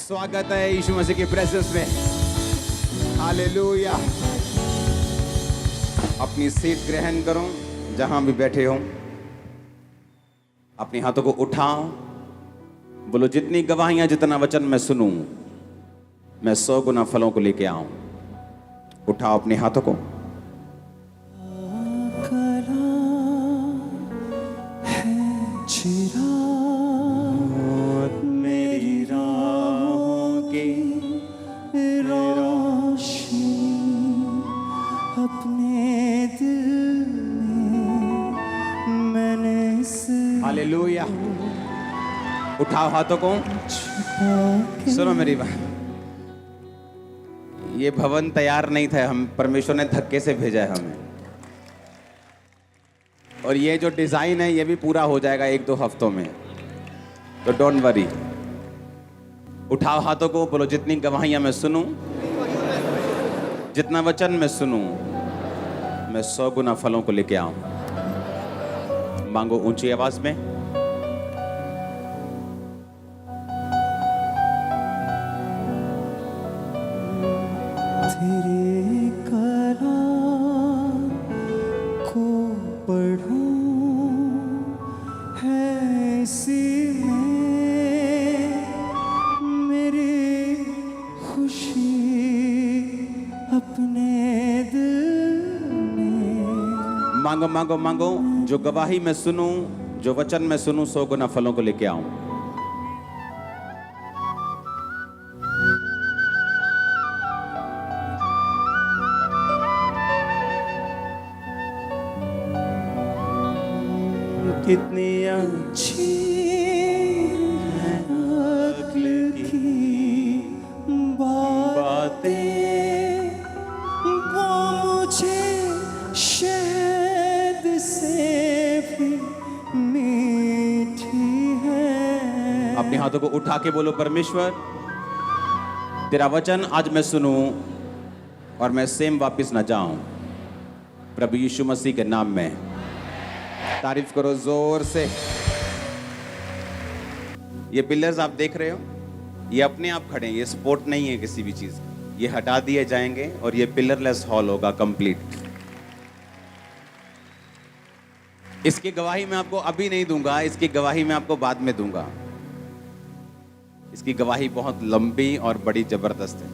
स्वागत है यीशु मसीह की प्रेजेंस में। हालेलुया। अपनी सीट ग्रहण करो जहां भी बैठे हो। अपने हाथों को उठाओ, बोलो जितनी गवाहियां, जितना वचन मैं सुनूं, मैं 100 गुना फलों को लेके आऊं। उठाओ अपने हाथों को। मेरी राहों की रोशनी अपने दिल में मैंने हालेलुया। उठाओ हाथों को। सुनो मेरी बात, ये भवन तैयार नहीं था, हम परमेश्वर ने धक्के से भेजा है हमें। और ये जो डिजाइन है ये भी पूरा हो जाएगा 1-2 हफ्तों में, तो डोंट वरी। उठाओ हाथों को, बोलो जितनी गवाहियां मैं सुनूं, जितना वचन मैं सुनूं, मैं 100 गुना फलों को लेके आऊं। मांगो ऊंची आवाज में। तेरे कलाम को पढ़ूं है इसी में मेरी खुशी अपने दिल में। मांगो मांगो मांगो, जो गवाही मैं सुनूं, जो वचन मैं सुनूं, 100 गुना फलों को लेके आऊं। कितनी अच्छी अक्ल की बातें वो मुझे शहद से भी मीठी है। अपने हाथों को उठा के बोलो, परमेश्वर तेरा वचन आज मैं सुनूं और मैं सेम वापस ना जाऊं। प्रभु यीशु मसीह के नाम में तारीफ करो जोर से। ये पिलर्स आप देख रहे हो, ये अपने आप खड़े हैं, ये सपोर्ट नहीं है किसी भी चीज की। ये हटा दिए जाएंगे और ये पिलरलेस हॉल होगा कंप्लीट। इसकी गवाही मैं आपको अभी नहीं दूंगा, इसकी गवाही मैं आपको बाद में दूंगा। इसकी गवाही बहुत लंबी और बड़ी जबरदस्त है।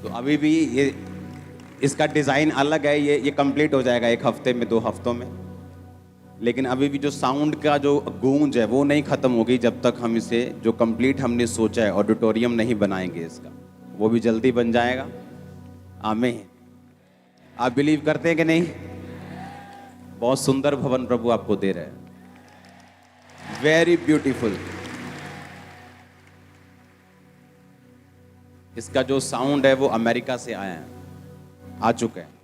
तो अभी भी ये इसका डिजाइन अलग है, ये कंप्लीट हो जाएगा 1 हफ्ते में, 2 हफ्तों में। लेकिन अभी भी जो साउंड का जो गूंज है वो नहीं खत्म होगी जब तक हम इसे, जो कंप्लीट हमने सोचा है, ऑडिटोरियम नहीं बनाएंगे इसका। वो भी जल्दी बन जाएगा। आमीन। आप बिलीव करते हैं कि नहीं? बहुत सुंदर भवन प्रभु आपको दे रहे हैं। Very beautiful. इसका जो साउंड है वो अमेरिका से आया है, आ चुका है।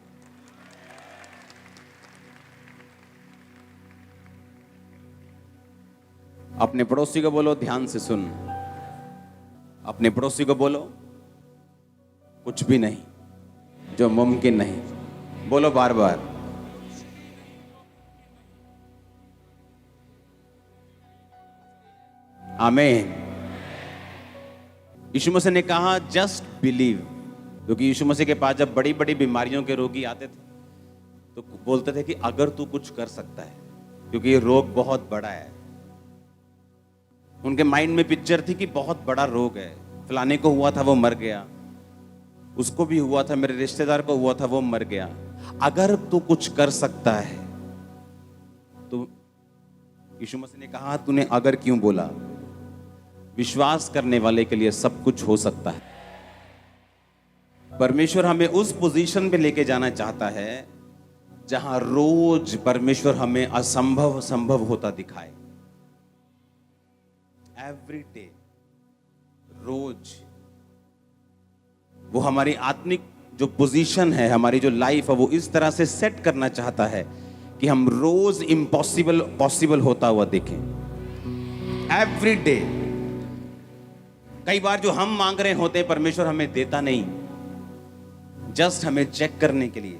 अपने पड़ोसी को बोलो ध्यान से सुन। अपने पड़ोसी को बोलो कुछ भी नहीं जो मुमकिन नहीं। बोलो बार बार। आमीन। यीशु मसीह ने कहा जस्ट बिलीव, क्योंकि यीशु मसीह के पास जब बड़ी बड़ी बीमारियों के रोगी आते थे तो बोलते थे कि अगर तू कुछ कर सकता है, क्योंकि ये रोग बहुत बड़ा है। उनके माइंड में पिक्चर थी कि बहुत बड़ा रोग है, फलाने को हुआ था वो मर गया, उसको भी हुआ था, मेरे रिश्तेदार को हुआ था वो मर गया। अगर तू कुछ कर सकता है तो यीशु मसीह ने कहा तूने अगर क्यों बोला? विश्वास करने वाले के लिए सब कुछ हो सकता है। परमेश्वर हमें उस पोजीशन पे लेके जाना चाहता है जहां रोज परमेश्वर हमें असंभव संभव होता दिखाए। एवरी डे, रोज वो हमारी आत्मिक जो पोजीशन है, हमारी जो लाइफ है, वो इस तरह से सेट करना चाहता है कि हम रोज इम्पॉसिबल पॉसिबल होता हुआ देखें। Every day. कई बार जो हम मांग रहे होते हैं परमेश्वर हमें देता नहीं, जस्ट हमें चेक करने के लिए,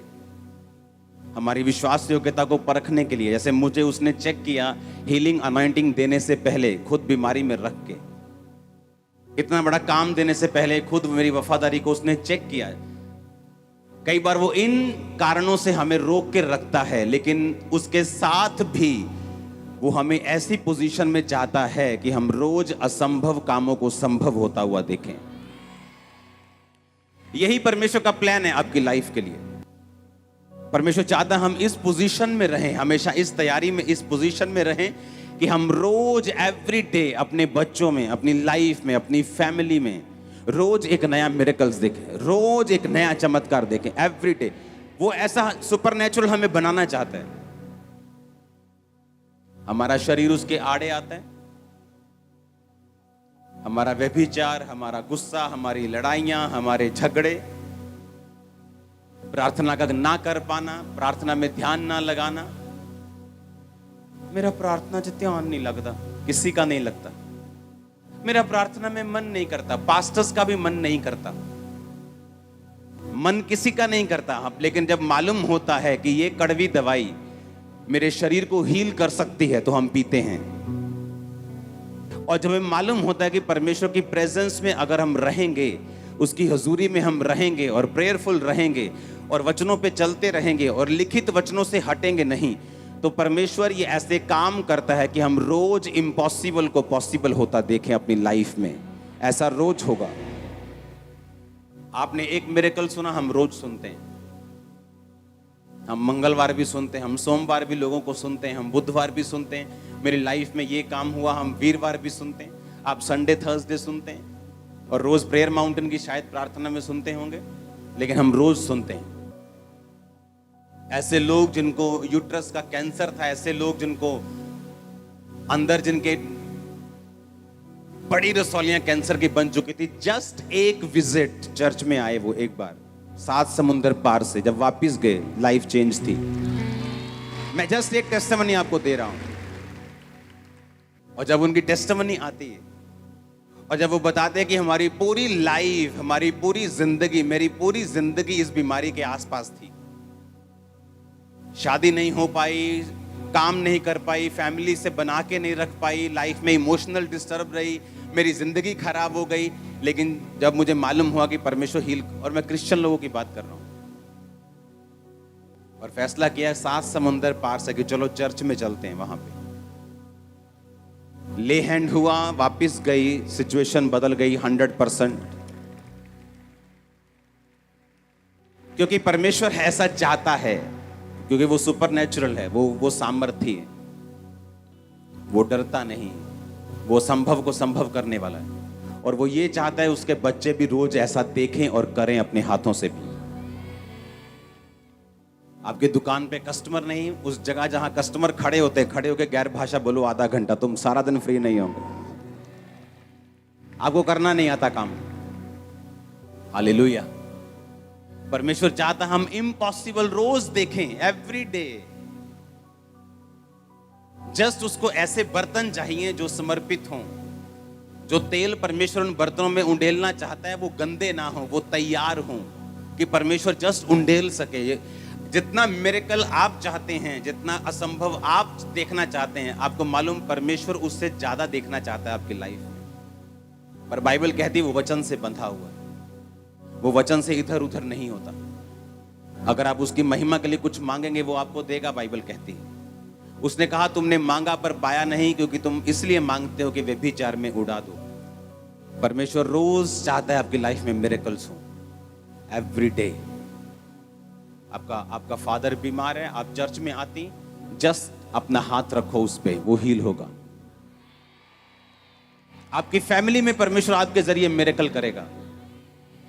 हमारी विश्वास योग्यता को परखने के लिए। जैसे मुझे उसने चेक किया हीलिंग अनॉइंटिंग देने से पहले, खुद बीमारी में रख के। इतना बड़ा काम देने से पहले खुद मेरी वफादारी को उसने चेक किया। कई बार वो इन कारणों से हमें रोक के रखता है, लेकिन उसके साथ भी वो हमें ऐसी पोजीशन में चाहता है कि हम रोज असंभव कामों को संभव होता हुआ देखें। यही परमेश्वर का प्लान है आपकी लाइफ के लिए। परमेश्वर चाहता हम इस पोजीशन में रहें, हमेशा इस तैयारी में, इस पोजीशन में रहें कि हम रोज एवरी डे अपने बच्चों में, अपनी लाइफ में, अपनी फैमिली में रोज एक नया मिरेकल्स देखें, रोज एक नया चमत्कार देखें एवरी डे। वो ऐसा सुपरनेचुरल हमें बनाना चाहता है। हमारा शरीर उसके आड़े आता है, हमारा व्यभिचार, हमारा गुस्सा, हमारी लड़ाइयां, हमारे झगड़े, प्रार्थना का ना कर पाना, प्रार्थना में ध्यान ना लगाना। मेरा प्रार्थना च ध्यान नहीं लगता, किसी का नहीं लगता। मेरा प्रार्थना में मन नहीं करता, पास्टर्स का भी मन नहीं करता, मन किसी का नहीं करता। लेकिन जब मालूम होता है कि ये कड़वी दवाई मेरे शरीर को हील कर सकती है तो हम पीते हैं। और जब हमें मालूम होता है कि परमेश्वर की प्रेजेंस में अगर हम रहेंगे, उसकी हजूरी में हम रहेंगे और प्रेयरफुल रहेंगे और वचनों पे चलते रहेंगे और लिखित वचनों से हटेंगे नहीं, तो परमेश्वर ये ऐसे काम करता है कि हम रोज इम्पॉसिबल को पॉसिबल होता देखें अपनी लाइफ में। ऐसा रोज होगा। आपने एक मिरेकल सुना, हम रोज सुनते हैं। हम मंगलवार भी सुनते हैं, हम सोमवार भी लोगों को सुनते हैं, हम बुधवार भी सुनते हैं, मेरी लाइफ में ये काम हुआ, हम वीरवार भी सुनते हैं। आप संडे थर्सडे सुनते हैं और रोज प्रेयर माउंटेन की शायद प्रार्थना में सुनते होंगे, लेकिन हम रोज सुनते हैं। ऐसे लोग जिनको यूट्रस का कैंसर था, ऐसे लोग जिनको अंदर जिनके बड़ी रसौलियां कैंसर की बन चुकी थी, जस्ट एक विजिट चर्च में आए वो एक बार 7 समुंदर पार से, जब वापिस गए लाइफ चेंज थी। मैं जस्ट एक टेस्टिमनी आपको दे रहा हूं। और जब उनकी टेस्टिमनी आती है और जब वो बताते हैं कि हमारी पूरी लाइफ, हमारी पूरी जिंदगी, मेरी पूरी जिंदगी इस बीमारी के आसपास थी, शादी नहीं हो पाई, काम नहीं कर पाई, फैमिली से बना के नहीं रख पाई, लाइफ में इमोशनल डिस्टर्ब रही, मेरी जिंदगी खराब हो गई। लेकिन जब मुझे मालूम हुआ कि परमेश्वर हील, और मैं क्रिश्चियन लोगों की बात कर रहा हूं, और फैसला किया 7 समुंदर पार से कि चलो चर्च में चलते हैं। वहां पे ले हैंड हुआ, वापिस गई, सिचुएशन बदल गई 100%। क्योंकि परमेश्वर ऐसा चाहता है, क्योंकि वो सुपरनेचुरल है, वो सामर्थ्य है, वो डरता नहीं, वो संभव को संभव करने वाला है। और वो ये चाहता है उसके बच्चे भी रोज ऐसा देखें और करें अपने हाथों से भी। आपके दुकान पे कस्टमर नहीं, उस जगह जहां कस्टमर खड़े होते, खड़े होकर गैर भाषा बोलो आधा घंटा, तुम सारा दिन फ्री नहीं होंगे। आपको करना नहीं आता काम। हालेलुया। परमेश्वर चाहता हम इम्पॉसिबल रोज देखें एवरी डे। जस्ट उसको ऐसे बर्तन चाहिए जो समर्पित हों, जो तेल परमेश्वर उन बर्तनों में उंडेलना चाहता है वो गंदे ना हो, वो तैयार हों कि परमेश्वर जस्ट उंडेल सके। जितना मिरेकल आप चाहते हैं, जितना असंभव आप देखना चाहते हैं, आपको मालूम परमेश्वर उससे ज्यादा देखना चाहता है आपकी लाइफ में। पर बाइबल कहती है वो वचन से बंधा हुआ है, वो वचन से इधर उधर नहीं होता। अगर आप उसकी महिमा के लिए कुछ मांगेंगे वो आपको देगा, बाइबल कहती है। उसने कहा तुमने मांगा पर पाया नहीं, क्योंकि तुम इसलिए मांगते हो कि व्यभिचार में उड़ा दो। परमेश्वर रोज चाहता है आपकी लाइफ में मिरेकल्स हो एवरी डे। आपका फादर बीमार है, आप चर्च में आती, जस्ट अपना हाथ रखो उस पे, वो हील होगा। आपकी फैमिली में परमेश्वर आपके जरिए मिरेकल करेगा,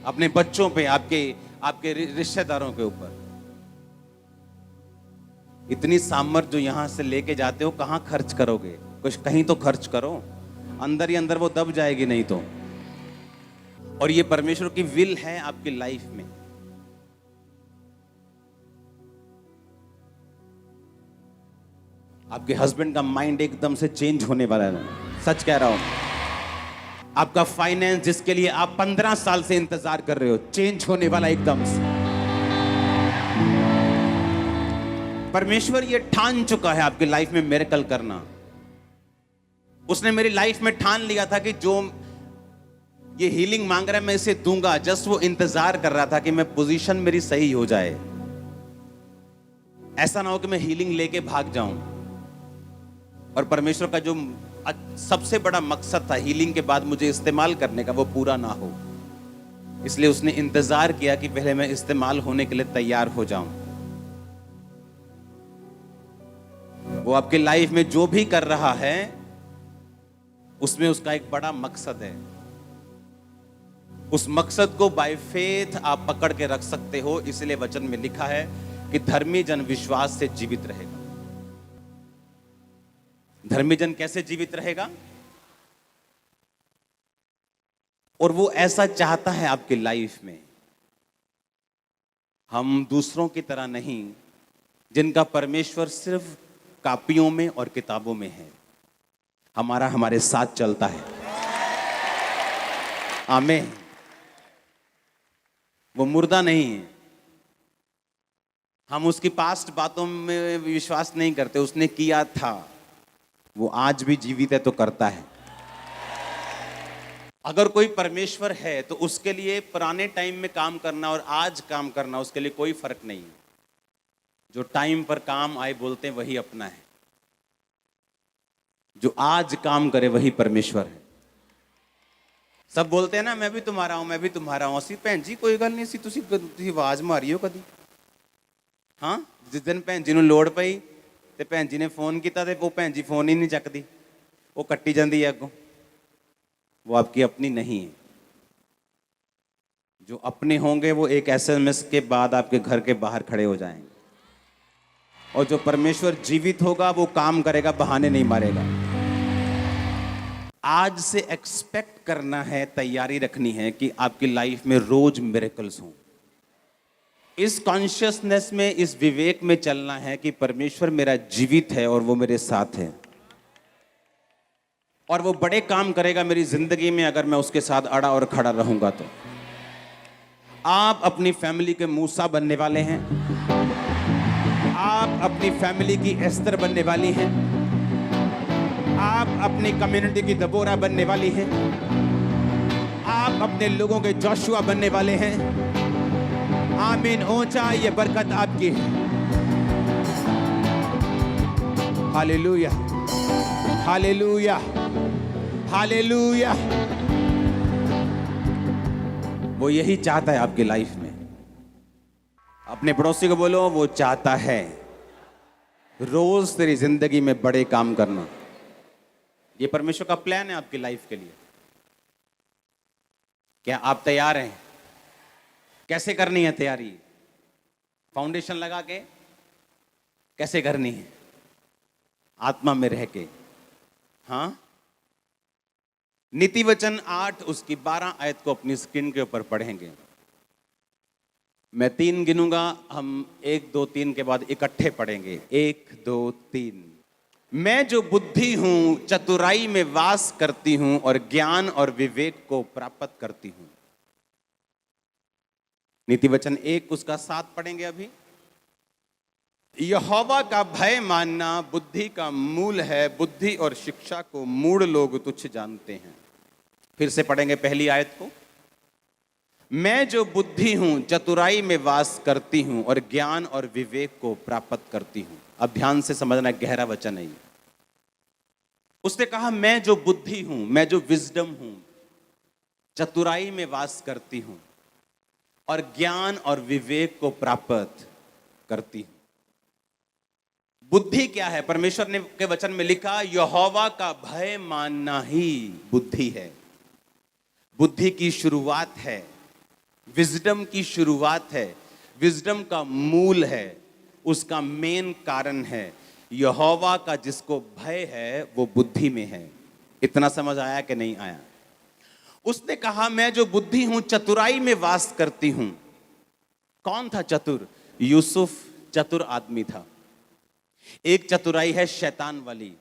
अपने बच्चों पे, आपके रिश्तेदारों के ऊपर। इतनी सामर्थ जो यहां से लेके जाते हो कहां खर्च करोगे? कुछ कहीं तो खर्च करो, अंदर ही अंदर वो दब जाएगी नहीं तो। और ये परमेश्वर की विल है आपकी लाइफ में। आपके हस्बैंड का माइंड एकदम से चेंज होने वाला है, सच कह रहा हूं। आपका फाइनेंस जिसके लिए आप 15 साल से इंतजार कर रहे हो, चेंज होने वाला एकदम से। परमेश्वर ये ठान चुका है आपकी लाइफ में मिरेकल करना। उसने मेरी लाइफ में ठान लिया था कि जो ये हीलिंग मांग रहा है, मैं इसे दूंगा। जस्ट वो इंतजार कर रहा था कि मैं पोजीशन मेरी सही हो जाए, ऐसा ना हो कि मैं हीलिंग लेके भाग जाऊं। और परमेश्वर का जो सबसे बड़ा मकसद था हीलिंग के बाद मुझे इस्तेमाल करने का, वो पूरा ना हो, इसलिए उसने इंतजार किया कि पहले मैं इस्तेमाल होने के लिए तैयार हो जाऊं। वो आपके लाइफ में जो भी कर रहा है उसमें उसका एक बड़ा मकसद है। उस मकसद को बाय फेथ आप पकड़ के रख सकते हो। इसलिए वचन में लिखा है कि धर्मी जन विश्वास से जीवित रहेगा। धर्मी जन कैसे जीवित रहेगा? और वो ऐसा चाहता है आपकी लाइफ में। हम दूसरों की तरह नहीं, जिनका परमेश्वर सिर्फ कापियों में और किताबों में है। हमारा हमारे साथ चलता है। आमीन। वो मुर्दा नहीं है। हम उसकी पास्ट बातों में विश्वास नहीं करते। उसने किया था, वो आज भी जीवित है तो करता है। अगर कोई परमेश्वर है तो उसके लिए पुराने टाइम में काम करना और आज काम करना उसके लिए कोई फर्क नहीं है। जो टाइम पर काम आए बोलते हैं वही अपना है। जो आज काम करे वही परमेश्वर है। सब बोलते हैं ना, मैं भी तुम्हारा हूं, मैं भी तुम्हारा हूं। असी भैन जी कोई गल नहीं सी, तुसी आवाज मारियो कदी। हाँ, जिस दिन भैन जी ਨੂੰ ਲੋੜ ਪਈ ਤੇ ਭੈਣ ਜੀ ਨੇ फोन किया ਤੇ ਉਹ ਭੈਣ जी फोन ही नहीं ਚੱਕਦੀ, ਉਹ ਕੱਟੀ ਜਾਂਦੀ है ਅੱਗੋਂ। वो आपकी अपनी नहीं है। जो अपने होंगे वो एक SMS के बाद आपके घर के बाहर खड़े हो जाएंगे। और जो परमेश्वर जीवित होगा वो काम करेगा, बहाने नहीं मारेगा। आज से एक्सपेक्ट करना है, तैयारी रखनी है कि आपकी लाइफ में रोज मिरेकल्स हों। इस कॉन्शियसनेस में, इस विवेक में चलना है कि परमेश्वर मेरा जीवित है और वो मेरे साथ है और वो बड़े काम करेगा मेरी जिंदगी में अगर मैं उसके साथ अड़ा और खड़ा रहूंगा। तो आप अपनी फैमिली के मूसा बनने वाले हैं। आप अपनी फैमिली की एस्तर बनने वाली हैं। आप अपनी कम्युनिटी की दबोरा बनने वाली हैं। आप अपने लोगों के जोशुआ बनने वाले हैं। आमीन। ऊंचा ये बरकत आपकी है। Hallelujah, hallelujah, hallelujah. वो यही चाहता है आपकी लाइफ में। अपने पड़ोसी को बोलो, वो चाहता है रोज तेरी जिंदगी में बड़े काम करना। ये परमेश्वर का प्लान है आपकी लाइफ के लिए। क्या आप तैयार हैं? कैसे करनी है तैयारी? फाउंडेशन लगा के कैसे करनी है? आत्मा में रह के। हाँ, नीति वचन 8 उसकी 12 आयत को अपनी स्क्रीन के ऊपर पढ़ेंगे। मैं 3 गिनूंगा, हम 1 2 3 के बाद इकट्ठे पढ़ेंगे। 1 2 3। मैं जो बुद्धि हूं चतुराई में वास करती हूं और ज्ञान और विवेक को प्राप्त करती हूं। नीति वचन 1 उसका 7 पढ़ेंगे अभी। यहोवा का भय मानना बुद्धि का मूल है। बुद्धि और शिक्षा को मूढ़ लोग तुच्छ जानते हैं। फिर से पढ़ेंगे पहली आयत को। मैं जो बुद्धि हूं चतुराई में वास करती हूं और ज्ञान और विवेक को प्राप्त करती हूं। अब ध्यान से समझना, गहरा वचन है ये। उसने कहा मैं जो बुद्धि हूं, मैं जो विजडम हूं, चतुराई में वास करती हूं और ज्ञान और विवेक को प्राप्त करती हूं। बुद्धि क्या है? परमेश्वर ने के वचन में लिखा, यहोवा का भय मानना ही बुद्धि है। बुद्धि की शुरुआत है, विजडम की शुरुआत है, विजडम का मूल है, उसका मेन कारण है। यहोवा का जिसको भय है वो बुद्धि में है। इतना समझ आया कि नहीं आया? उसने कहा मैं जो बुद्धि हूं चतुराई में वास करती हूं। कौन था चतुर? यूसुफ चतुर आदमी था। एक चतुराई है शैतान वाली,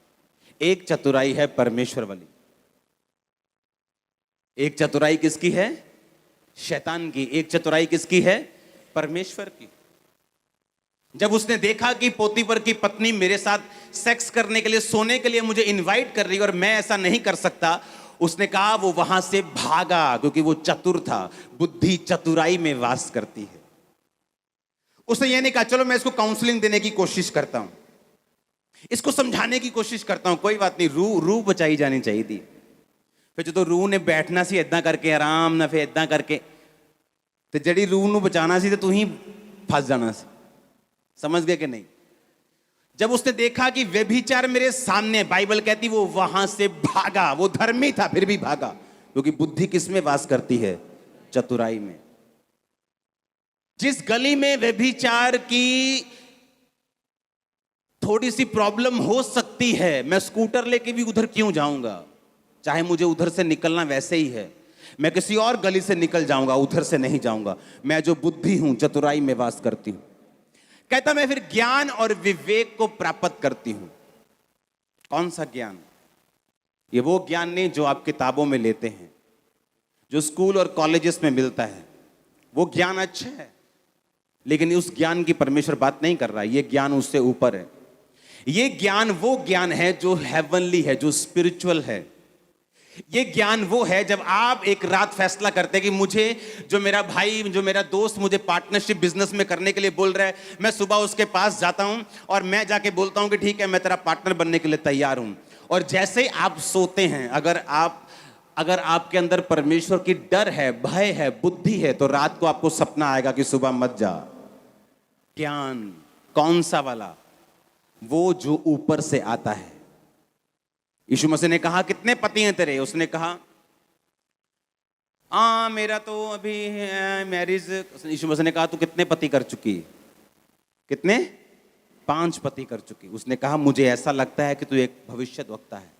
एक चतुराई है परमेश्वर वाली। एक चतुराई किसकी है? शैतान की। एक चतुराई किसकी है? परमेश्वर की। जब उसने देखा कि पोतीफर की पत्नी मेरे साथ सेक्स करने के लिए, सोने के लिए मुझे इनवाइट कर रही है और मैं ऐसा नहीं कर सकता, उसने कहा वो वहां से भागा क्योंकि वो चतुर था। बुद्धि चतुराई में वास करती है। उसने ये नहीं कहा चलो मैं इसको काउंसलिंग देने की कोशिश करता हूं, इसको समझाने की कोशिश करता हूं, कोई बात नहीं, रूह बचाई जानी चाहिए थी। फिर जो रूह ने बैठना सी इदा करके आराम ना, फिर इदा करके ते जड़ी रूह ਨੂੰ बचाना सी, तो तू ही फंस जाना सी। समझ गए कि नहीं? जब उसने देखा कि व्यभिचार मेरे सामने, बाइबल कहती वो वहां से भागा। वो धर्मी था फिर भी भागा, क्योंकि बुद्धि किस में वास करती है? चतुराई में। जिस गली में व्यभिचार की थोड़ी सी प्रॉब्लम हो सकती है, मैं स्कूटर लेके भी उधर क्यों जाऊंगा? चाहे मुझे उधर से निकलना वैसे ही है, मैं किसी और गली से निकल जाऊंगा, उधर से नहीं जाऊंगा। मैं जो बुद्धि हूं, चतुराई में वास करती हूं। कहता मैं फिर ज्ञान और विवेक को प्राप्त करती हूं। कौन सा ज्ञान? ये वो ज्ञान नहीं जो आप किताबों में लेते हैं, जो स्कूल और कॉलेजेस में मिलता है। वो ज्ञान अच्छा है, लेकिन उस ज्ञान की परमेश्वर बात नहीं कर रहा है। ये ज्ञान उससे ऊपर है। ये ज्ञान वो ज्ञान है जो हेवनली है, जो स्पिरिचुअल है। ये ज्ञान वो है जब आप एक रात फैसला करते हैं कि मुझे, जो मेरा भाई, जो मेरा दोस्त मुझे पार्टनरशिप बिजनेस में करने के लिए बोल रहा है, मैं सुबह उसके पास जाता हूं और मैं जाके बोलता हूं कि ठीक है मैं तेरा पार्टनर बनने के लिए तैयार हूं। और जैसे ही आप सोते हैं, अगर आपके अंदर परमेश्वर की डर है, भय है, बुद्धि है, तो रात को आपको सपना आएगा कि सुबह मत जा। ज्ञान कौन सा वाला? वो जो ऊपर से आता है। यीशु मसीह ने कहा कितने पति हैं तेरे? उसने कहा मेरा तो अभी मैरिज। यीशु मसीह ने कहा तू कितने पति कर चुकी? कितने? 5 पति कर चुकी। उसने कहा मुझे ऐसा लगता है कि तू एक भविष्यद्वक्ता है।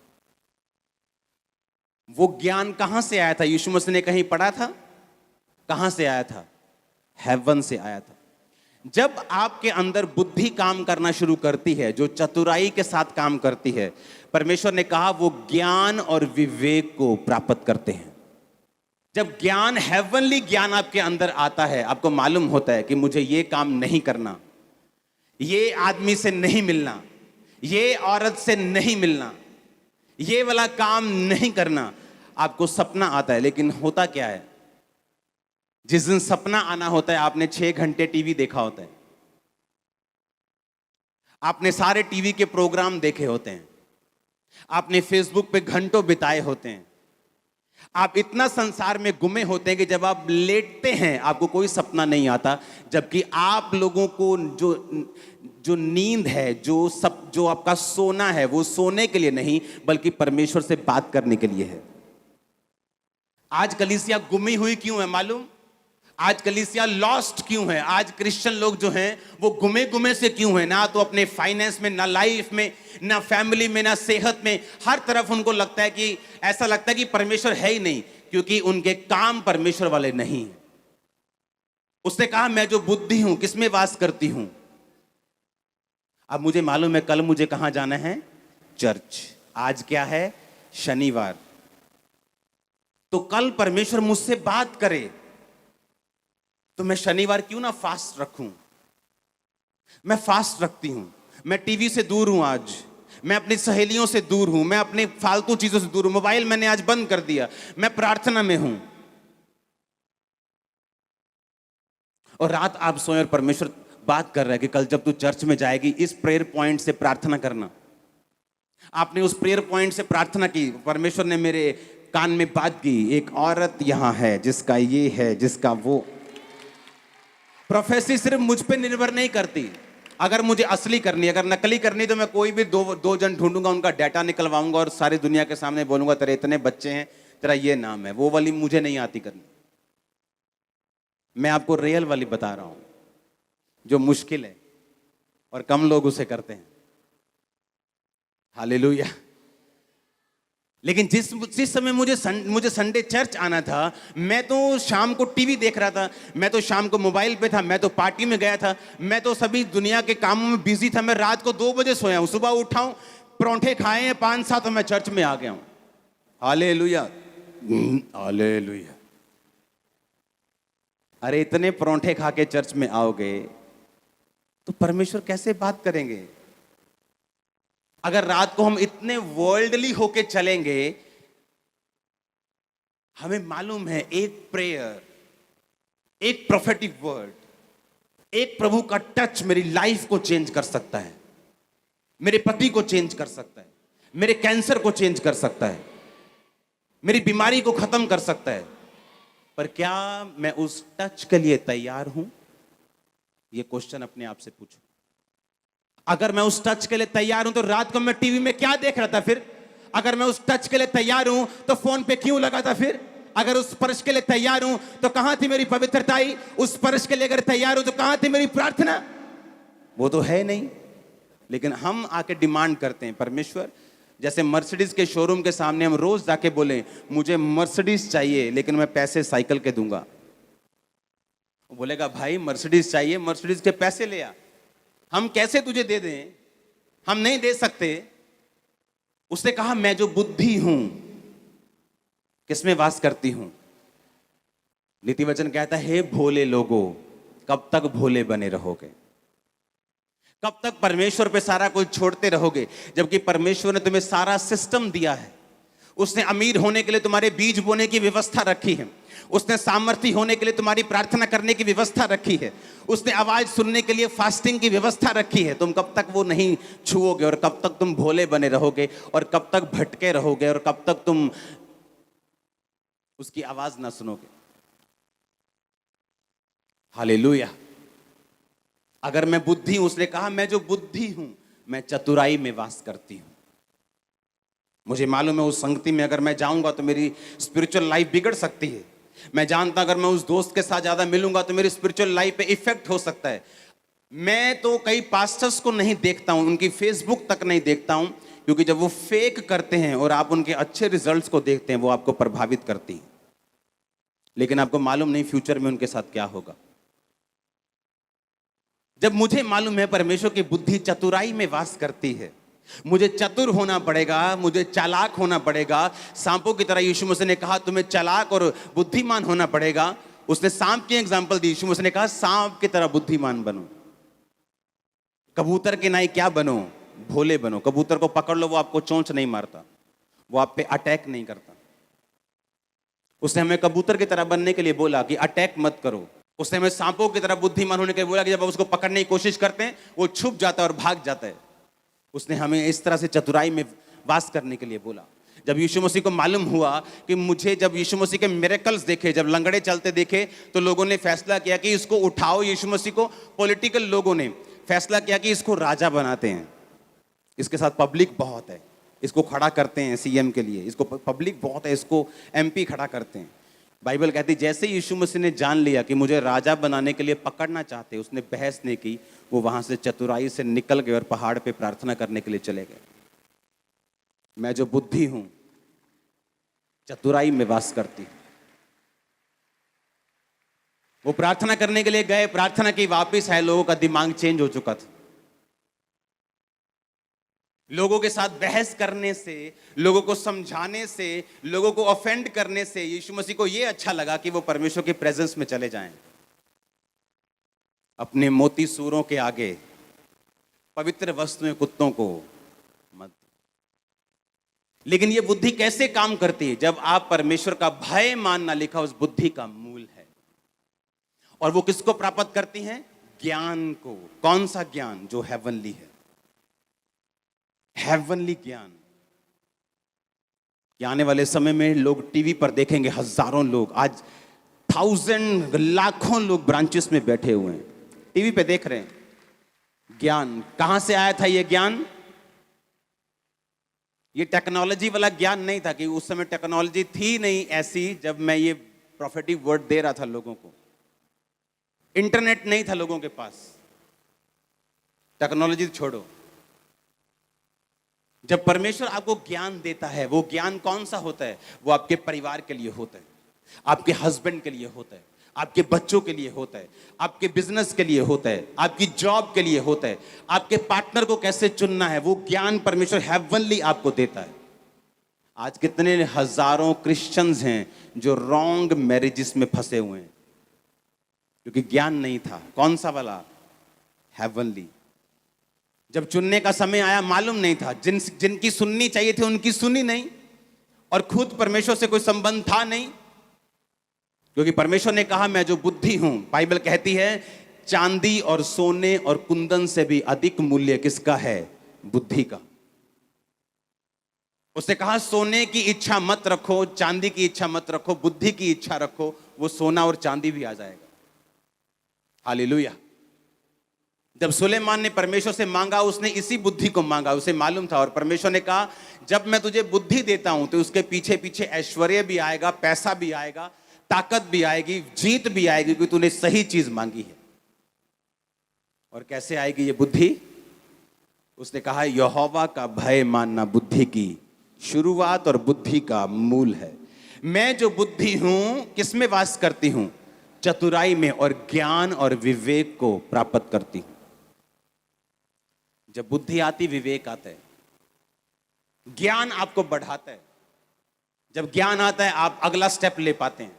वो ज्ञान कहां से आया था? यीशु मसीह ने कहीं पढ़ा था? कहां से आया था? हेवन से आया था। जब आपके अंदर बुद्धि काम करना शुरू करती है, जो चतुराई के साथ काम करती है, परमेश्वर ने कहा वो ज्ञान और विवेक को प्राप्त करते हैं। जब ज्ञान, हेवनली ज्ञान आपके अंदर आता है, आपको मालूम होता है कि मुझे ये काम नहीं करना, ये आदमी से नहीं मिलना, ये औरत से नहीं मिलना, ये वाला काम नहीं करना। आपको सपना आता है, लेकिन होता क्या है? जिस दिन सपना आना होता है, आपने 6 घंटे टीवी देखा होता है, आपने सारे टीवी के प्रोग्राम देखे होते हैं, आपने फेसबुक पे घंटों बिताए होते हैं, आप इतना संसार में गुमे होते हैं कि जब आप लेटते हैं आपको कोई सपना नहीं आता। जबकि आप लोगों को जो नींद है, जो आपका सोना है, वो सोने के लिए नहीं बल्कि परमेश्वर से बात करने के लिए है। आज कलीसिया गुमी हुई क्यों है मालूम? आज कलीसिया लॉस्ट क्यों है? आज क्रिश्चियन लोग जो हैं वो गुमे गुमे से क्यों हैं? ना तो अपने फाइनेंस में, ना लाइफ में, ना फैमिली में, ना सेहत में। हर तरफ उनको लगता है कि, ऐसा लगता है कि परमेश्वर है ही नहीं, क्योंकि उनके काम परमेश्वर वाले नहीं हैं। उसने कहा मैं जो बुद्धि हूं, किसमें वास करती हूं? अब मुझे मालूम है कल मुझे कहां जाना है? चर्च। आज क्या है? शनिवार। तो कल परमेश्वर मुझसे बात करे तो मैं शनिवार क्यों ना फास्ट रखूं? मैं फास्ट रखती हूं। मैं टीवी से दूर हूं आज, मैं अपनी सहेलियों से दूर हूं, मैं अपनी फालतू चीजों से दूर हूं, मोबाइल मैंने आज बंद कर दिया, मैं प्रार्थना में हूं। और रात आप सोए और परमेश्वर बात कर रहा है कि कल जब तू चर्च में जाएगी इस प्रेयर पॉइंट से प्रार्थना करना। आपने उस प्रेयर पॉइंट से प्रार्थना की, परमेश्वर ने मेरे कान में बात की, एक औरत यहां है जिसका ये है, जिसका वो। प्रोफेसी सिर्फ मुझ पे निर्भर नहीं करती। अगर मुझे असली करनी, अगर नकली करनी, तो मैं कोई भी दो जन ढूंढूंगा, उनका डाटा निकलवाऊंगा और सारी दुनिया के सामने बोलूंगा तेरे इतने बच्चे हैं, तेरा ये नाम है। वो वाली मुझे नहीं आती करनी। मैं आपको रियल वाली बता रहा हूं, जो मुश्किल है और कम लोग उसे करते हैं। हालेलुया। लेकिन जिस समय मुझे संडे चर्च आना था, मैं तो शाम को टीवी देख रहा था, मैं तो शाम को मोबाइल पे था, मैं तो पार्टी में गया था, मैं तो सभी दुनिया के कामों में बिजी था। मैं रात को 2 बजे सोया हूं, सुबह उठा हूं, परोंठे खाए हैं 5-7 और मैं चर्च में आ गया हूं। Hallelujah, hallelujah. अरे इतने परोंठे खा के चर्च में आओगे तो परमेश्वर कैसे बात करेंगे? अगर रात को हम इतने वर्ल्डली होके चलेंगे हमें मालूम है एक प्रेयर, एक प्रोफेटिक वर्ड, एक प्रभु का टच मेरी लाइफ को चेंज कर सकता है, मेरे पति को चेंज कर सकता है, मेरे कैंसर को चेंज कर सकता है, मेरी बीमारी को खत्म कर सकता है। पर क्या मैं उस टच के लिए तैयार हूं? यह क्वेश्चन अपने आप से पूछो। अगर मैं उस टच के लिए तैयार हूं तो रात को मैं टीवी में क्या देख रहा था फिर? अगर मैं उस टच के लिए तैयार हूं तो फोन पे क्यों लगा था फिर? अगर उस स्पर्श के लिए तैयार हूं तो कहां थी मेरी पवित्रताई? उस स्पर्श के लिए अगर तैयार हूं तो कहां थी मेरी प्रार्थना? वो तो है नहीं। लेकिन हम आके डिमांड करते हैं, परमेश्वर, जैसे मर्सिडीज के शोरूम के सामने हम रोज जाके बोले मुझे मर्सिडीज चाहिए लेकिन मैं पैसे साइकिल के दूंगा। वो बोलेगा भाई मर्सिडीज चाहिए, मर्सिडीज के पैसे ले आ। हम कैसे तुझे दे दें? हम नहीं दे सकते। उसने कहा मैं जो बुद्धि हूं किसमें वास करती हूं? नीति वचन कहता है, हे भोले लोगों, कब तक भोले बने रहोगे? कब तक परमेश्वर पे सारा कुछ छोड़ते रहोगे? जबकि परमेश्वर ने तुम्हें सारा सिस्टम दिया है। उसने अमीर होने के लिए तुम्हारे बीज बोने की व्यवस्था रखी है। उसने सामर्थ्य होने के लिए तुम्हारी प्रार्थना करने की व्यवस्था रखी है। उसने आवाज सुनने के लिए फास्टिंग की व्यवस्था रखी है। तुम कब तक वो नहीं छुओगे? और कब तक तुम भोले बने रहोगे? और कब तक भटके रहोगे? और कब तक तुम उसकी आवाज ना सुनोगे? हालेलुया। अगर मैं बुद्धि हूं, उसने कहा मैं जो बुद्धि हूं मैं चतुराई में वास करती हूं। मुझे मालूम है उस संगति में अगर मैं जाऊंगा तो मेरी स्पिरिचुअल लाइफ बिगड़ सकती है। मैं जानता अगर मैं उस दोस्त के साथ ज्यादा मिलूंगा तो मेरी स्पिरिचुअल लाइफ पे इफेक्ट हो सकता है। मैं तो कई पास्टर्स को नहीं देखता हूं, उनकी फेसबुक तक नहीं देखता हूं, क्योंकि जब वो फेक करते हैं और आप उनके अच्छे रिजल्ट्स को देखते हैं वो आपको प्रभावित करती है, लेकिन आपको मालूम नहीं फ्यूचर में उनके साथ क्या होगा। जब मुझे मालूम है परमेश्वर की बुद्धि चतुराई में वास करती है, मुझे चतुर होना पड़ेगा, मुझे चालाक होना पड़ेगा। सांपों की तरह यीशु मसीह ने कहा तुम्हें चालाक और बुद्धिमान होना पड़ेगा। उसने सांप की एग्जांपल दी। यीशु मसीह ने कहा सांप की तरह बुद्धिमान बनो। कबूतर के नाई क्या बनो? भोले बनो। कबूतर को पकड़ लो, वो आपको चोंच नहीं मारता, वो आप पे अटैक नहीं करता। उसने हमें कबूतर की तरह बनने के लिए बोला कि अटैक मत करो। उसने हमें सांपों की तरह बुद्धिमान होने के लिए बोला कि जब आप उसको पकड़ने की कोशिश करते हैं वो छुप जाता है और भाग जाता है। उसने हमें इस तरह से चतुराई में वास करने के लिए बोला। जब यीशु मसीह को मालूम हुआ कि मुझे, जब यीशु मसीह के मिरेकल्स देखे, जब लंगड़े चलते देखे, तो लोगों ने फैसला किया कि इसको उठाओ। यीशु मसीह को पॉलिटिकल लोगों ने फैसला किया कि इसको राजा बनाते हैं, इसके साथ पब्लिक बहुत है, इसको खड़ा करते हैं सीएम के लिए, इसको पब्लिक बहुत है, इसको एमपी खड़ा करते हैं। बाइबल कहती जैसे यीशु मसीह ने जान लिया कि मुझे राजा बनाने के लिए पकड़ना चाहते, उसने बहस नहीं की, वो वहां से चतुराई से निकल गए और पहाड़ पे प्रार्थना करने के लिए चले गए। मैं जो बुद्धि हूं चतुराई में वास करती हूं। वो प्रार्थना करने के लिए गए, प्रार्थना की, वापिस आए, लोगों का दिमाग चेंज हो चुका था। लोगों के साथ बहस करने से, लोगों को समझाने से, लोगों को ऑफेंड करने से यीशु मसीह को यह अच्छा लगा कि वो परमेश्वर के प्रेजेंस में चले जाएं। अपने मोती सूरों के आगे पवित्र वस्तुएं कुत्तों को मत। लेकिन ये बुद्धि कैसे काम करती है? जब आप परमेश्वर का भय मानना लिखा उस बुद्धि का मूल है। और वो किसको प्राप्त करती हैं? ज्ञान को। कौन सा ज्ञान? जो हेवनली है, हेवनली ज्ञान। कि आने वाले समय में लोग टीवी पर देखेंगे, हजारों लोग, आज 1000 लाखों लोग ब्रांचेस में बैठे हुए हैं, टीवी पे देख रहे हैं। ज्ञान कहां से आया था? ये ज्ञान, ये टेक्नोलॉजी वाला ज्ञान नहीं था, कि उस समय टेक्नोलॉजी थी नहीं ऐसी जब मैं ये प्रोफेटिक वर्ड दे रहा था लोगों को। इंटरनेट नहीं था लोगों के पास। टेक्नोलॉजी छोड़ो। जब परमेश्वर आपको ज्ञान देता है, वो ज्ञान कौन सा होता है? वो आपके परिवार के लिए होता है, आपके हस्बैंड के लिए होता है, आपके बच्चों के लिए होता है, आपके बिजनेस के लिए होता है, आपकी जॉब के लिए होता है, आपके पार्टनर को कैसे चुनना है, वो ज्ञान परमेश्वर हेवनली आपको देता है। आज कितने हजारों क्रिश्चियंस हैं जो रॉन्ग मैरिजेस में फंसे हुए हैं, क्योंकि ज्ञान नहीं था। कौन सा वाला? हेवनली। जब चुनने का समय आया मालूम नहीं था, जिनकी सुननी चाहिए थी उनकी सुनी नहीं, और खुद परमेश्वर से कोई संबंध था नहीं, क्योंकि परमेश्वर ने कहा मैं जो बुद्धि हूं, बाइबल कहती है चांदी और सोने और कुंदन से भी अधिक मूल्य किसका है? बुद्धि का। उसने कहा सोने की इच्छा मत रखो, चांदी की इच्छा मत रखो, बुद्धि की इच्छा रखो, वो सोना और चांदी भी आ जाएगा। हालेलुया। जब सुलेमान ने परमेश्वर से मांगा, उसने इसी बुद्धि को मांगा, उसे मालूम था। और परमेश्वर ने कहा जब मैं तुझे बुद्धि देता हूं तो उसके पीछे पीछे ऐश्वर्य भी आएगा, पैसा भी आएगा, ताकत भी आएगी, जीत भी आएगी, क्योंकि तूने सही चीज मांगी है। और कैसे आएगी ये बुद्धि? उसने कहा यहोवा का भय मानना बुद्धि की शुरुआत और बुद्धि का मूल है। मैं जो बुद्धि हूं किसमें वास करती हूं? चतुराई में, और ज्ञान और विवेक को प्राप्त करती हूं। जब बुद्धि आती, विवेक आता है, ज्ञान आपको बढ़ाता है। जब ज्ञान आता है आप अगला स्टेप ले पाते हैं।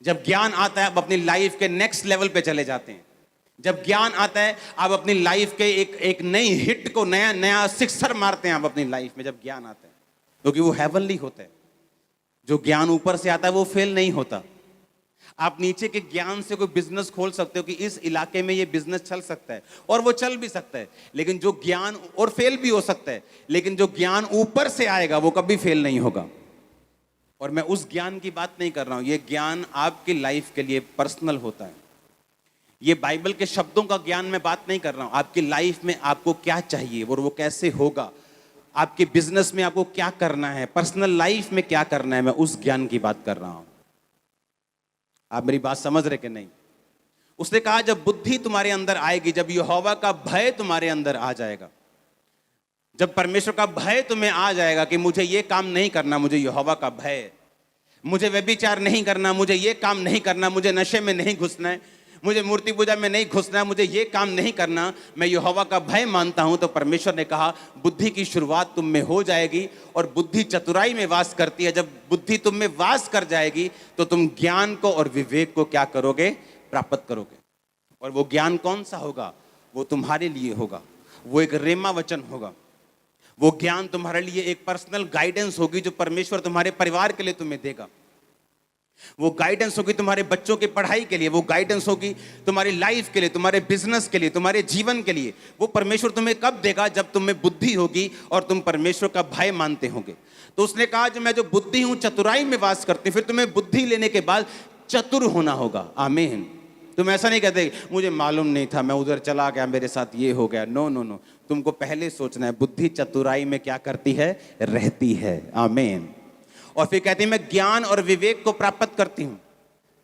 जब ज्ञान आता है आप अपनी लाइफ के नेक्स्ट लेवल पे चले जाते हैं। जब ज्ञान आता है आप अपनी लाइफ के एक नई हिट को, नया नया सिक्सर मारते हैं आप अपनी लाइफ में। जब ज्ञान आता है, क्योंकि वो हेवनली होता है। जो ज्ञान ऊपर से आता है वो फेल नहीं होता। आप नीचे के ज्ञान से कोई बिजनेस खोल सकते हो कि इस इलाके में ये बिजनेस चल सकता है, और वो चल भी सकता है, लेकिन जो ज्ञान, और फेल भी हो सकता है, लेकिन जो ज्ञान ऊपर से आएगा वो कभी फेल नहीं होगा। और मैं उस ज्ञान की बात नहीं कर रहा हूं, ये ज्ञान आपकी लाइफ के लिए पर्सनल होता है। ये बाइबल के शब्दों का ज्ञान मैं बात नहीं कर रहा हूं। आपकी लाइफ में आपको क्या चाहिए और वो कैसे होगा, आपके बिजनेस में आपको क्या करना है, पर्सनल लाइफ में क्या करना है, मैं उस ज्ञान की बात कर रहा हूं। आप मेरी बात समझ रहे कि नहीं? उसने कहा जब बुद्धि तुम्हारे अंदर आएगी, जब यहोवा का भय तुम्हारे अंदर आ जाएगा, जब परमेश्वर का भय तुम्हें आ जाएगा कि मुझे ये काम नहीं करना, मुझे यहोवा का भय है, मुझे व्यभिचार नहीं करना, मुझे ये काम नहीं करना, मुझे नशे में नहीं घुसना है, मुझे मूर्ति पूजा में नहीं घुसना है, मुझे ये काम नहीं करना, मैं यहोवा का भय मानता हूं, तो परमेश्वर ने कहा बुद्धि की शुरुआत तुम में हो जाएगी। और बुद्धि चतुराई में वास करती है। जब बुद्धि तुम में वास कर जाएगी तो तुम ज्ञान को और विवेक को क्या करोगे? प्राप्त करोगे। और वो ज्ञान कौन सा होगा? वो तुम्हारे लिए होगा, वो एक रेमा वचन होगा। वो ज्ञान तुम्हारे लिए एक पर्सनल गाइडेंस होगी जो परमेश्वर तुम्हारे परिवार के लिए तुम्हें देगा। वो गाइडेंस होगी तुम्हारे बच्चों की पढ़ाई के लिए, वो गाइडेंस होगी तुम्हारी लाइफ के लिए, तुम्हारे बिजनेस के लिए, तुम्हारे जीवन के लिए। वो परमेश्वर तुम्हें कब देगा? जब तुम में बुद्धि होगी और तुम परमेश्वर का भय मानते होगे। तो उसने कहा जो मैं जो बुद्धि हूं चतुराई में वास करती हूं। फिर तुम्हें बुद्धि लेने के बाद चतुर होना होगा। आमीन। तुम ऐसा नहीं कहते मुझे मालूम नहीं था, मैं उधर चला गया, मेरे साथ ये हो गया। नो नो नो, तुमको पहले सोचना है बुद्धि चतुराई में क्या करती है? रहती है। आमीन। और फिर कहते हैं मैं ज्ञान और विवेक को प्राप्त करती हूं।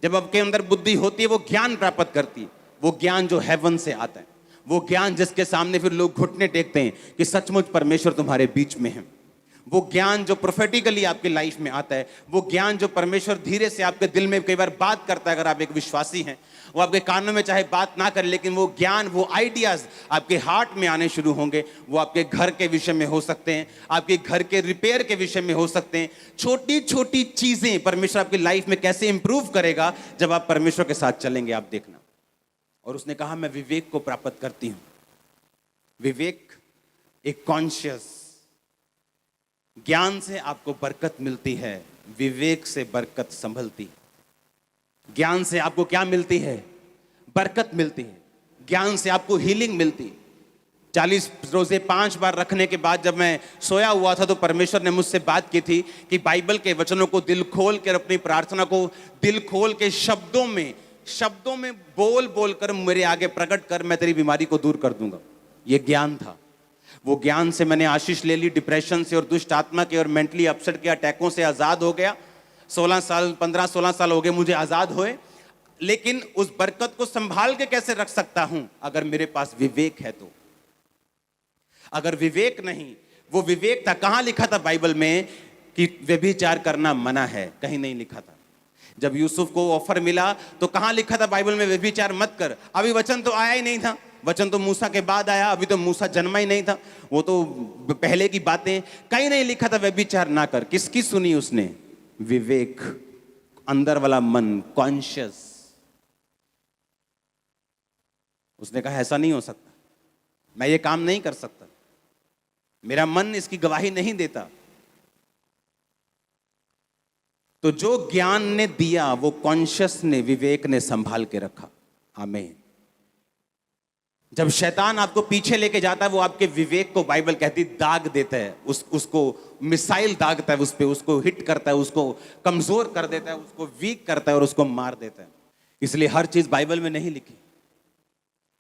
जब आपके अंदर बुद्धि होती है वो ज्ञान प्राप्त करती है। वो ज्ञान जो हेवन से आता है, वो ज्ञान जिसके सामने फिर लोग घुटने टेकते हैं कि सचमुच परमेश्वर तुम्हारे बीच में है। वो ज्ञान जो प्रोफेटिकली आपकी लाइफ में आता है, वो ज्ञान जो परमेश्वर धीरे से आपके दिल में कई बार बात करता है। अगर आप एक विश्वासी हैं, वो आपके कानों में चाहे बात ना करे, लेकिन वो ज्ञान, वो आइडियाज आपके हार्ट में आने शुरू होंगे। वो आपके घर के विषय में हो सकते हैं, आपके घर के रिपेयर के विषय में हो सकते हैं। छोटी छोटी चीजें परमेश्वर आपकी लाइफ में कैसे इंप्रूव करेगा जब आप परमेश्वर के साथ चलेंगे, आप देखना। और उसने कहा मैं विवेक को प्राप्त करती हूं। विवेक एक कॉन्शियस, ज्ञान से आपको बरकत मिलती है, विवेक से बरकत संभलती। ज्ञान से आपको क्या मिलती है? बरकत मिलती है। ज्ञान से आपको हीलिंग मिलती। 40 रोजे 5 बार रखने के बाद जब मैं सोया हुआ था तो परमेश्वर ने मुझसे बात की थी कि बाइबल के वचनों को दिल खोल कर, अपनी प्रार्थना को दिल खोल के शब्दों में बोल बोल कर मेरे आगे प्रकट कर, मैं तेरी बीमारी को दूर कर दूंगा। ये ज्ञान था। वो ज्ञान से मैंने आशीष ले ली, डिप्रेशन से और दुष्ट आत्मा के और मेंटली अपसेट के अटैकों से आजाद हो गया। 15-16 साल हो गए मुझे आजाद हुए। लेकिन उस बरकत को संभाल के कैसे रख सकता हूं? अगर मेरे पास विवेक है तो। अगर विवेक नहीं, वो विवेक था, कहां लिखा था बाइबल में कि व्यभिचार करना मना है? कहीं नहीं लिखा था। जब यूसुफ को ऑफर मिला तो कहां लिखा था बाइबल में व्यभिचार मत कर? अभी वचन तो आया ही नहीं था, वचन तो मूसा के बाद आया, अभी तो मूसा जन्मा ही नहीं था, वो तो पहले की बातें। कहीं नहीं लिखा था व्यभिचार ना कर। किसकी सुनी उसने? विवेक, अंदर वाला मन, कॉन्शियस। उसने कहा ऐसा नहीं हो सकता, मैं ये काम नहीं कर सकता, मेरा मन इसकी गवाही नहीं देता। तो जो ज्ञान ने दिया वो कॉन्शियस ने, विवेक ने संभाल के रखा। आमीन। जब शैतान आपको पीछे लेके जाता है, वो आपके विवेक को, बाइबल कहती, दाग देता है, उसको मिसाइल दागता है, उस पे उसको हिट करता है, उसको कमजोर कर देता है, उसको वीक करता है और उसको मार देता है। इसलिए हर चीज बाइबल में नहीं लिखी।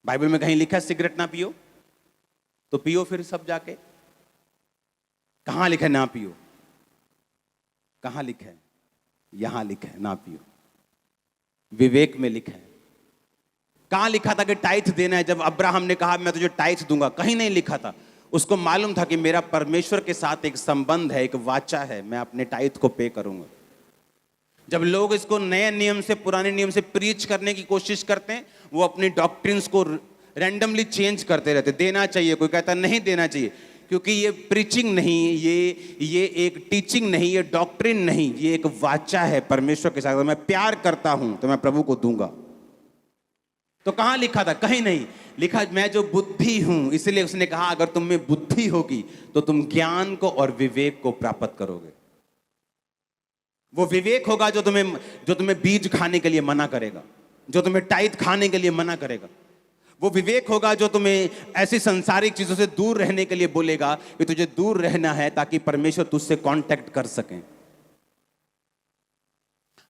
बाइबल में कहीं लिखा है सिगरेट ना पियो, तो पियो फिर सब जाके। कहां लिखा है ना पियो? कहां लिखा है? यहां लिखा है ना पियो। विवेक में लिखा है। कहां लिखा था कि टाइथ देना है? जब अब्राहम ने कहा मैं तुझे टाइथ दूंगा, कहीं नहीं लिखा था। उसको मालूम था कि मेरा परमेश्वर के साथ एक संबंध है, एक वाचा है, मैं अपने टाइथ को पे करूंगा। जब लोग इसको नए नियम से, पुराने नियम से प्रीच करने की कोशिश करते हैं, वो अपनी डॉक्ट्रिन्स को रैंडमली चेंज करते रहते। देना चाहिए, कोई कहता नहीं देना चाहिए, क्योंकि ये प्रीचिंग नहीं, ये एक टीचिंग नहीं, ये डॉक्ट्रिन नहीं, ये एक वाचा है परमेश्वर के साथ। अगर मैं प्यार करता हूं तो मैं प्रभु को दूंगा। तो कहां लिखा था? कहीं नहीं लिखा। मैं जो बुद्धि हूं, इसलिए उसने कहा अगर तुम में बुद्धि होगी तो तुम ज्ञान को और विवेक को प्राप्त करोगे। वो विवेक होगा जो तुम्हें बीज खाने के लिए मना करेगा, जो तुम्हें टाइट खाने के लिए मना करेगा। वो विवेक होगा जो तुम्हें ऐसी संसारिक चीजों से दूर रहने के लिए बोलेगा कि तुझे दूर रहना है ताकि परमेश्वर तुझसे कांटेक्ट कर सके।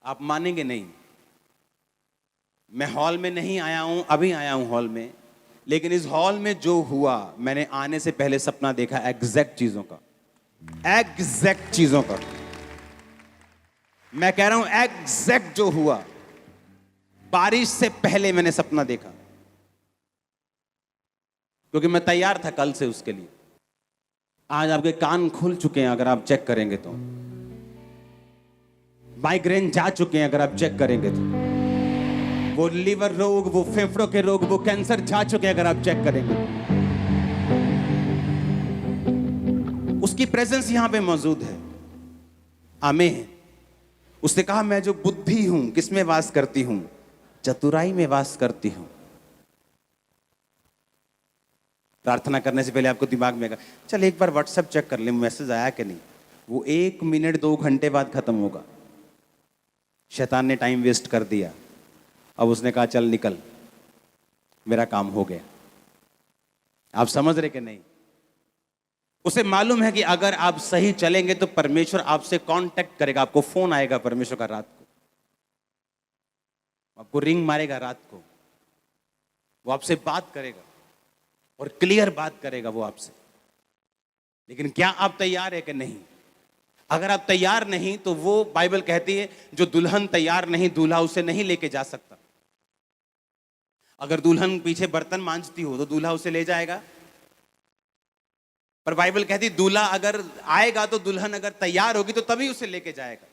आप मानेंगे नहीं, मैं हॉल में नहीं आया हूं, अभी आया हूं हॉल में, लेकिन इस हॉल में जो हुआ, मैंने आने से पहले सपना देखा एग्जैक्ट चीजों का, एग्जैक्ट चीजों का। मैं कह रहा हूं एग्जैक्ट जो हुआ, बारिश से पहले मैंने सपना देखा, क्योंकि मैं तैयार था कल से उसके लिए। आज आपके कान खुल चुके हैं अगर आप चेक करेंगे तो, माइग्रेन जा चुके हैं अगर आप चेक करेंगे तो, वो लीवर रोग, वो फेफड़ों के रोग, वो कैंसर जा चुके हैं अगर आप चेक करेंगे। उसकी प्रेजेंस यहां पे मौजूद है। आमीन। उसने कहा मैं जो बुद्धि हूं, किसमें वास करती हूं? चतुराई में वास करती हूं। प्रार्थना करने से पहले आपको दिमाग में आएगा चल एक बार व्हाट्सएप चेक कर ले, मैसेज आया कि नहीं। वो 1 मिनट 2 घंटे बाद खत्म होगा। शैतान ने टाइम वेस्ट कर दिया। अब उसने कहा चल निकल, मेरा काम हो गया। आप समझ रहे कि नहीं? उसे मालूम है कि अगर आप सही चलेंगे तो परमेश्वर आपसे कांटेक्ट करेगा। आपको फोन आएगा परमेश्वर का रात को, आपको रिंग मारेगा रात को, वो आपसे बात करेगा और क्लियर बात करेगा वो आपसे। लेकिन क्या आप तैयार है कि नहीं? अगर आप तैयार नहीं तो वो, बाइबल कहती है जो दुल्हन तैयार नहीं, दूल्हा उसे नहीं लेके जा सकता। अगर दुल्हन पीछे बर्तन मांजती हो तो दूल्हा उसे ले जाएगा, पर बाइबल कहती दूल्हा अगर आएगा तो दुल्हन अगर तैयार होगी तो तभी उसे लेके जाएगा।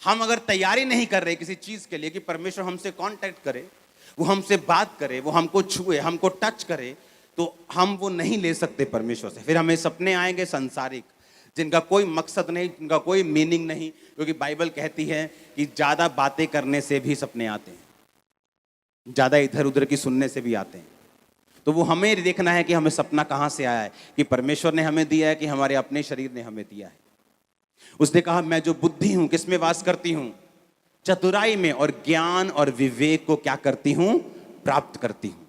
हम अगर तैयारी नहीं कर रहे किसी चीज के लिए कि परमेश्वर हमसे कांटेक्ट करे, वो हमसे बात करे, वो हमको छुए, हमको टच करे, तो हम वो नहीं ले सकते परमेश्वर से। फिर हमें सपने आएंगे संसारिक, जिनका कोई मकसद नहीं, जिनका कोई मीनिंग नहीं, क्योंकि बाइबल कहती है कि ज्यादा बातें करने से भी सपने आते हैं, ज्यादा इधर उधर की सुनने से भी आते हैं। तो वो हमें देखना है कि हमें सपना कहां से आया है, कि परमेश्वर ने हमें दिया है कि हमारे अपने शरीर ने हमें दिया है। उसने कहा मैं जो बुद्धि हूं, किसमें वास करती हूं? चतुराई में, और ज्ञान और विवेक को क्या करती हूं? प्राप्त करती हूं।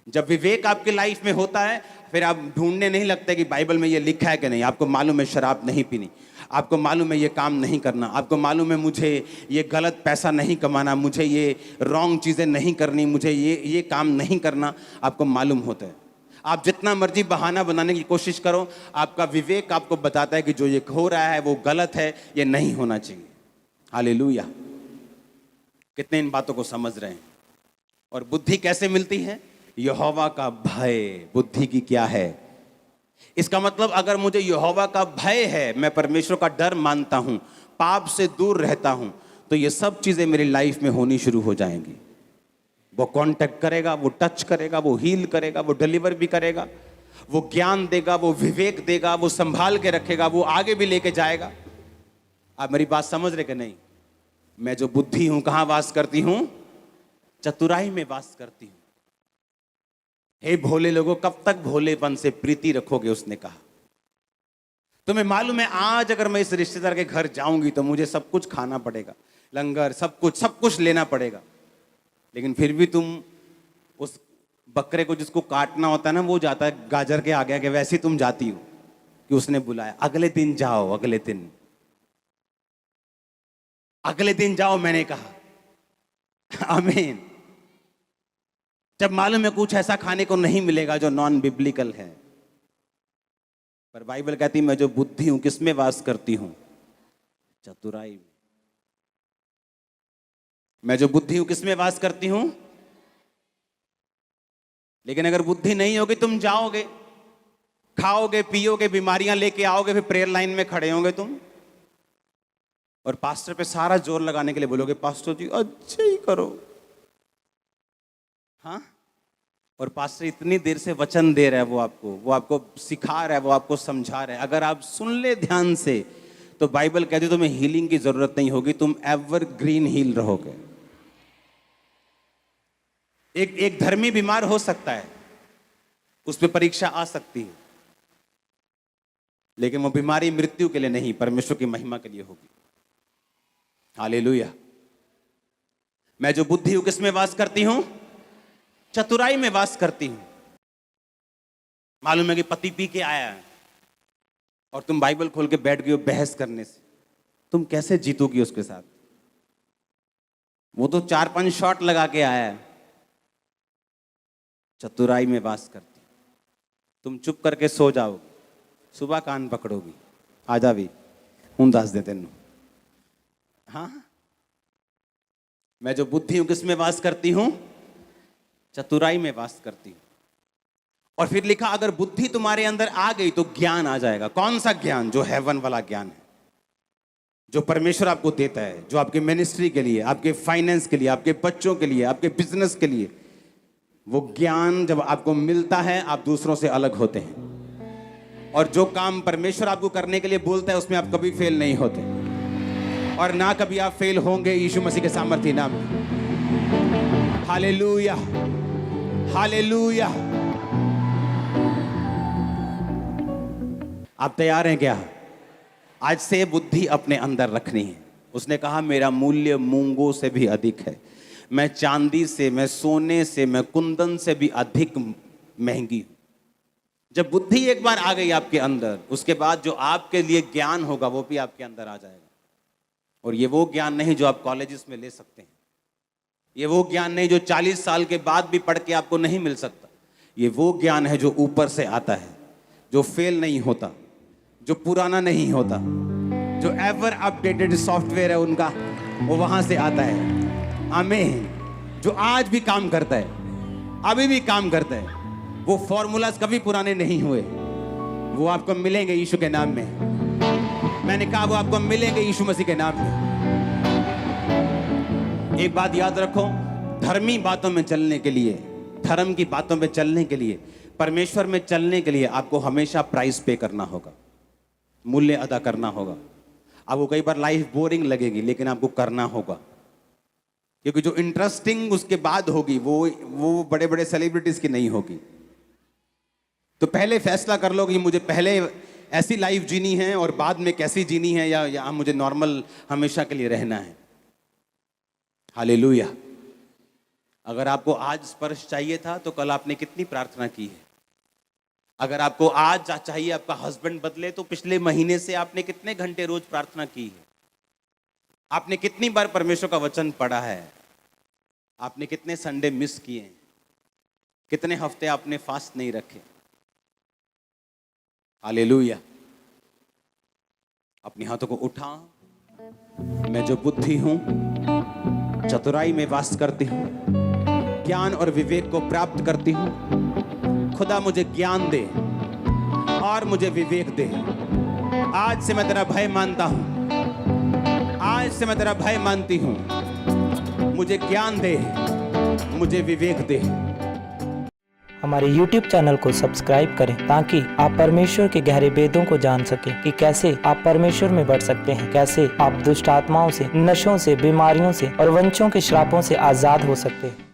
जब विवेक आपके लाइफ में होता है, फिर आप ढूंढने नहीं लगते कि बाइबल में ये लिखा है कि नहीं। आपको मालूम है शराब नहीं पीनी, आपको मालूम है ये काम नहीं करना, आपको मालूम है मुझे ये गलत पैसा नहीं कमाना, मुझे ये रॉन्ग चीज़ें नहीं करनी, मुझे ये काम नहीं करना, आपको मालूम होता है। आप जितना मर्जी बहाना बनाने की कोशिश करो, आपका विवेक आपको बताता है कि जो ये हो रहा है वो गलत है, ये नहीं होना चाहिए। हालेलुया। कितने इन बातों को समझ रहे हैं? और बुद्धि कैसे मिलती है? यहोवा का भय बुद्धि की क्या है? इसका मतलब अगर मुझे यहोवा का भय है, मैं परमेश्वर का डर मानता हूं, पाप से दूर रहता हूं, तो ये सब चीजें मेरी लाइफ में होनी शुरू हो जाएंगी। वो कांटेक्ट करेगा, वो टच करेगा, वो हील करेगा, वो डिलीवर भी करेगा, वो ज्ञान देगा, वो विवेक देगा, वो संभाल के रखेगा, वो आगे भी लेके जाएगा। आप मेरी बात समझ रहे कि नहीं? मैं जो बुद्धि हूं, कहां वास करती हूं? चतुराई में वास करती हूं। हे भोले लोगों, कब तक भोलेपन से प्रीति रखोगे? उसने कहा तुम्हें मालूम है आज अगर मैं इस रिश्तेदार के घर जाऊंगी तो मुझे सब कुछ खाना पड़ेगा, लंगर सब कुछ लेना पड़ेगा, लेकिन फिर भी तुम उस बकरे को जिसको काटना होता है ना, वो जाता है गाजर के आगे आगे, वैसे तुम जाती हो कि उसने बुलाया, अगले दिन जाओ, अगले दिन जाओ मैंने कहा। आमीन। जब मालूम है कुछ ऐसा खाने को नहीं मिलेगा जो नॉन बिब्लिकल है, पर बाइबल कहती मैं जो बुद्धि हूं किसमें वास करती हूं? चतुराई में। मैं जो बुद्धि हूं किसमें वास करती हूं? लेकिन अगर बुद्धि नहीं होगी, तुम जाओगे, खाओगे, पियोगे, बीमारियां लेके आओगे, फिर प्रेयर लाइन में खड़े होंगे तुम और पास्टर पे सारा जोर लगाने के लिए बोलोगे, पास्टर जी अच्छे ही करो। हाँ, और पास्टर इतनी देर से वचन दे रहा है, वो आपको सिखा रहा है, वो आपको समझा रहा है। अगर आप सुन ले ध्यान से तो बाइबल कहती है तुम्हें हीलिंग की जरूरत नहीं होगी, तुम एवरग्रीन हील रहोगे। एक धर्मी बीमार हो सकता है, उस पर परीक्षा आ सकती है, लेकिन वो बीमारी मृत्यु के लिए नहीं, परमेश्वर की महिमा के लिए होगी। हालेलुया। मैं जो बुद्धि हूं किसमें वास करती हूं? चतुराई में वास करती हूं। मालूम है कि पति पी के आया है और तुम बाइबल खोल के बैठ गई हो बहस करने से, तुम कैसे जीतोगी उसके साथ? वो तो 4-5 शॉट लगा के आया है। चतुराई में वास करती, तुम चुप करके सो जाओ, सुबह कान पकड़ोगी, आ जा भी हूं दस दे तेन। हाँ, मैं जो बुद्धि हूं किसमें वास करती हूं? चतुराई में वास करती हूं। और फिर लिखा अगर बुद्धि तुम्हारे अंदर आ गई तो ज्ञान आ जाएगा। कौन सा ज्ञान? जो हेवन वाला ज्ञान है, जो परमेश्वर आपको देता है, जो आपके मिनिस्ट्री के लिए, आपके फाइनेंस के लिए, आपके बच्चों के लिए, आपके बिजनेस के लिए। वो ज्ञान जब आपको मिलता है आप दूसरों से अलग होते हैं, और जो काम परमेश्वर आपको करने के लिए बोलता है उसमें आप कभी फेल नहीं होते, और ना कभी आप फेल होंगे यीशु मसीह के सामर्थ्य नाम में। Hallelujah, hallelujah. आप तैयार हैं क्या? आज से बुद्धि अपने अंदर रखनी है। उसने कहा मेरा मूल्य मूंगों से भी अधिक है, मैं चांदी से, मैं सोने से, मैं कुंदन से भी अधिक महंगी हूं। जब बुद्धि एक बार आ गई आपके अंदर, उसके बाद जो आपके लिए ज्ञान होगा वो भी आपके अंदर आ जाएगा। और ये वो ज्ञान नहीं जो आप कॉलेजेस में ले सकते हैं, ये वो ज्ञान नहीं जो 40 साल के बाद भी पढ़ के आपको नहीं मिल सकता। ये वो ज्ञान है जो ऊपर से आता है, जो फेल नहीं होता, जो पुराना नहीं होता, जो एवर अपडेटेड सॉफ्टवेयर है उनका, वो वहां से आता है। आमीन। जो आज भी काम करता है, अभी भी काम करता है। वो फॉर्मूलाज कभी पुराने नहीं हुए, वो आपको मिलेंगे यीशु के नाम में। मैंने कहा वो आपको मिलेंगे यीशु मसीह के नाम में। एक बात याद रखो, धर्मी बातों में चलने के लिए, धर्म की बातों में चलने के लिए, परमेश्वर में चलने के लिए आपको हमेशा प्राइस पे करना होगा, मूल्य अदा करना होगा। आपको कई बार लाइफ बोरिंग लगेगी, लेकिन आपको करना होगा, क्योंकि जो इंटरेस्टिंग उसके बाद होगी वो बड़े बड़े सेलिब्रिटीज की नहीं होगी। तो पहले फैसला कर लो कि मुझे पहले ऐसी लाइफ जीनी है और बाद में कैसी जीनी है, या मुझे नॉर्मल हमेशा के लिए रहना है। हालेलुया। अगर आपको आज स्पर्श चाहिए था तो कल आपने कितनी प्रार्थना की है? अगर आपको आज चाहिए आपका हस्बैंड बदले तो पिछले महीने से आपने कितने घंटे रोज प्रार्थना की है? आपने कितनी बार परमेश्वर का वचन पढ़ा है? आपने कितने संडे मिस किए? कितने हफ्ते आपने फास्ट नहीं रखे? हालेलुया। अपने हाथों को उठा। मैं जो बुद्धि हूं चतुराई में वास करती हूं, ज्ञान और विवेक को प्राप्त करती हूं। खुदा मुझे ज्ञान दे और मुझे विवेक दे। आज से मैं तेरा भय मानता हूं, आज से मैं तेरा भय मानती हूं। मुझे ज्ञान दे, मुझे विवेक दे। हमारे YouTube चैनल को सब्सक्राइब करें ताकि आप परमेश्वर के गहरे वेदों को जान सकें कि कैसे आप परमेश्वर में बढ़ सकते हैं, कैसे आप दुष्ट आत्माओं से, नशों से, बीमारियों से और वंशों के श्रापों से आजाद हो सकते हैं।